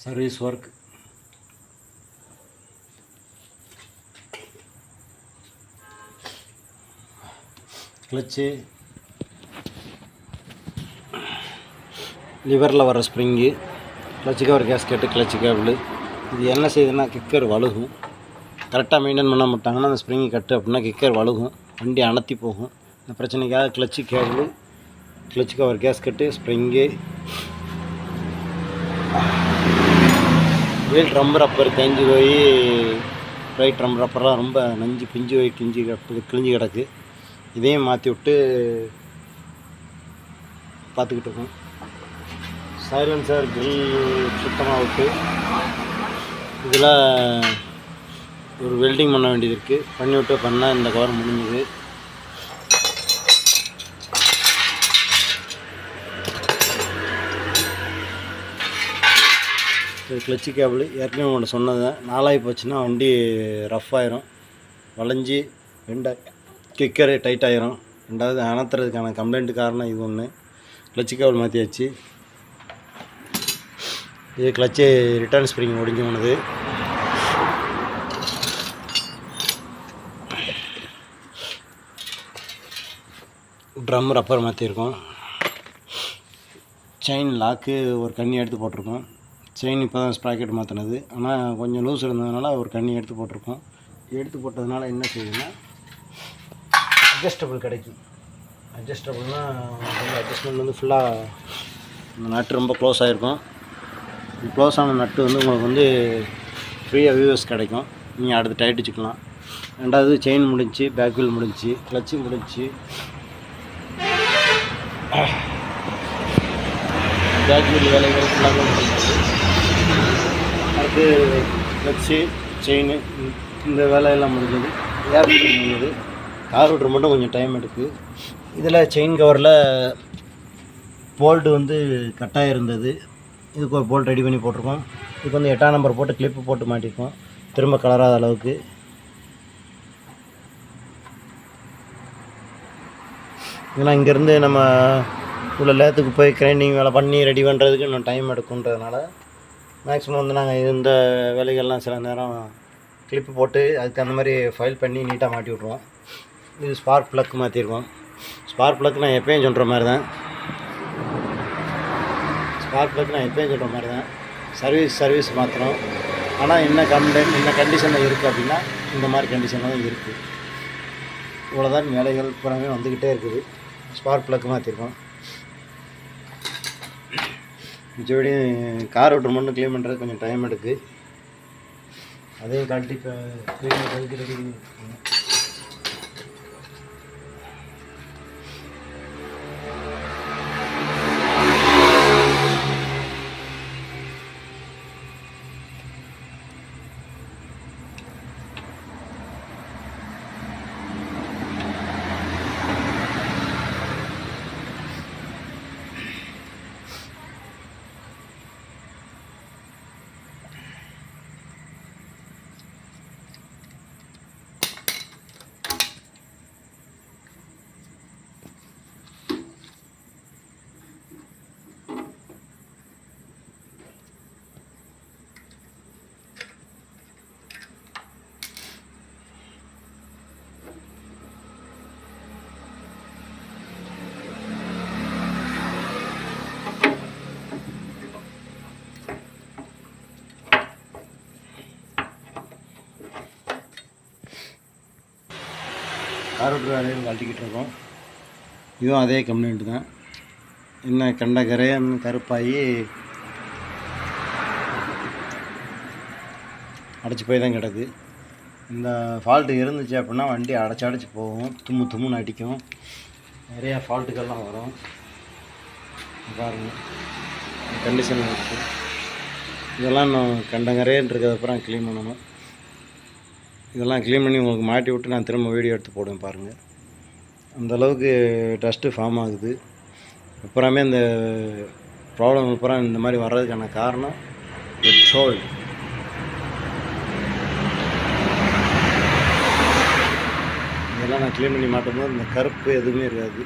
Service work. Clutch, லிவரில் வர spring, clutch cover gasket, clutch cable. இது என்ன செய்யுதுன்னா கிக்கர் வழுகும். கரெக்டாக மெயின்டைன் பண்ண மாட்டாங்கன்னா அந்த ஸ்ப்ரிங்கு கட்டு அப்படின்னா கிக்கர் வழுகும், வண்டி அணத்தி போகும். இந்த பிரச்சனைக்காக clutch cable, clutch cover gasket, spring, wheel drum rubber தேஞ்சு போய் ரைட் ட்ரம் ரப்பர்லாம் ரொம்ப நஞ்சு பிஞ்சு போய் கிழிஞ்சு கிடக்கு. இதையும் மாற்றி விட்டு பார்த்துக்கிட்டு இருக்கோம். சைலன்சர் கிரில் சுத்தமாக விட்டு இதில் ஒரு வெல்டிங் பண்ண வேண்டியது இருக்குது. பண்ணி விட்டு பண்ணால் இந்த கவர் முடிஞ்சுது. கிளச்சு கேபிள் ஏற்கனவே உங்கள்கிட்ட சொன்னது நாளாகி போச்சுன்னா வண்டி ரஃப் ஆயிரும், வளைஞ்சி கிக்கரு டைட் ஆயிரும். ரெண்டாவது அணத்துறதுக்கான கம்ப்ளைண்ட்டு காரணம் இது ஒன்று. கிளச்சு கேபிள் மாற்றியாச்சு. இது கிளச்சு ரிட்டர்ன் ஸ்ப்ரிங் ஒடிஞ்சு போனது. ட்ரம் ரப்பர் மாற்றிருக்கோம். செயின் லாக்கு ஒரு கண்ணி எடுத்து போட்டிருக்கோம். செயின் இப்போ தான் ஸ்ப்ராக்கெட் மாற்றினது, ஆனால் கொஞ்சம் லூஸ் இருந்ததுனால ஒரு கண்ணி எடுத்து போட்டிருக்கோம். எடுத்து போட்டதுனால என்ன செய்யுதுன்னா அட்ஜஸ்டபுள் கிடைக்கும். அட்ஜஸ்டபுள்னால் கொஞ்சம் அட்ஜஸ்ட்மெண்ட் வந்து ஃபுல்லாக இந்த நட்டு ரொம்ப க்ளோஸ் ஆகிருக்கும். க்ளோஸ் ஆன நட்டு வந்து உங்களுக்கு வந்து ஃப்ரீயாக வியூவர்ஸ் கிடைக்கும். நீங்கள் அடுத்து டைட் வச்சுக்கலாம். ரெண்டாவது செயின் முடிஞ்சு, பேக் வீல் முடிஞ்சு, கிளச்சு முடிஞ்சு, பேக் வீல் வேலைகள் ஃபுல்லாக முடிஞ்சது. அடுத்து கிளச்சு, செயின் இந்த வேலையெல்லாம் முடிஞ்சது. ஏர் ஃபில்டர் முடிஞ்சது. கார்பரேட்டர் மட்டும் கொஞ்சம் டைம் எடுக்குது. இதில் செயின் கவரில் போல்ட்டு வந்து கட்டாக இருந்தது. இதுக்கு ஒரு போல்ட் ரெடி பண்ணி போட்டிருக்கோம். இதுக்கு வந்து 8ஆம் நம்பர் போட்டு கிளிப்பு போட்டு மாட்டியிருக்கோம், திரும்ப கலராத அளவுக்கு. ஏன்னா இங்கேருந்து நம்ம உள்ள லேத்துக்கு போய் கிரைண்டிங் வேலை பண்ணி ரெடி பண்ணுறதுக்கு இன்னும் டைம் எடுக்குன்றதுனால மேக்ஸிமம் வந்து நாங்கள் இந்த வேலைகள்லாம் சில நேரம் கிளிப்பு போட்டு அதுக்கு அந்த மாதிரி ஃபைல் பண்ணி நீட்டாக மாட்டி விட்ருவோம். இது ஸ்பார்க் ப்ளக் மாற்றிருக்கோம். ஸ்பார்க் ப்ளக் நான் எப்பயும் சொல்கிற மாதிரி தான். சர்வீஸ் மாத்திரம். ஆனால் என்ன கம்ப்ளைண்ட் என்ன கண்டிஷனில் இருக்குது அப்படின்னா இந்த மாதிரி கண்டிஷனில் தான் இருக்குது. இவ்வளோதான் வேலைகள் புறமே வந்துக்கிட்டே இருக்குது. ஸ்பார்க் ப்ளக் மாற்றிருக்கோம். மிச்சபடி கார் ஓட்டர் மட்டும் க்ளீன் பண்ணுறது கொஞ்சம் டைம் எடுக்குது. அதையும் கழட்டி இப்போ ரெடி பண்ணி காரோட்டர் வேலையில் கழட்டிக்கிட்டு இருக்கோம். இதுவும் அதே கம்ப்ளைண்ட்டு தான். என்ன கண்ட கரையன் கருப்பாகி அடைச்சி போய் தான் கிடக்கு. இந்த ஃபால்ட்டு இருந்துச்சு அப்படின்னா வண்டி அடைச்சி போகும், தும்முன்னு அடிக்கும், நிறையா ஃபால்ட்டுகள்லாம் வரும். பாருங்கள் கண்டிஷன் இருக்குது. இதெல்லாம் இன்னும் கண்டங்கரையன் இருக்கிறதப்புறம் க்ளீன் பண்ணணும். இதெல்லாம் க்ளீன் பண்ணி உங்களுக்கு மாட்டி விட்டு நான் திரும்ப வீடியோ எடுத்து போடுவேன் பாருங்கள். அந்தளவுக்கு டஸ்ட்டு ஃபார்ம் ஆகுது. அப்புறமே இந்த ப்ராப்ளம் அப்புறம் இந்த மாதிரி வர்றதுக்கான காரணம் பெட்ரோல். இதெல்லாம் நான் க்ளீன் பண்ணி மாட்டும்போது இந்த கருப்பு எதுவுமே இருக்காது.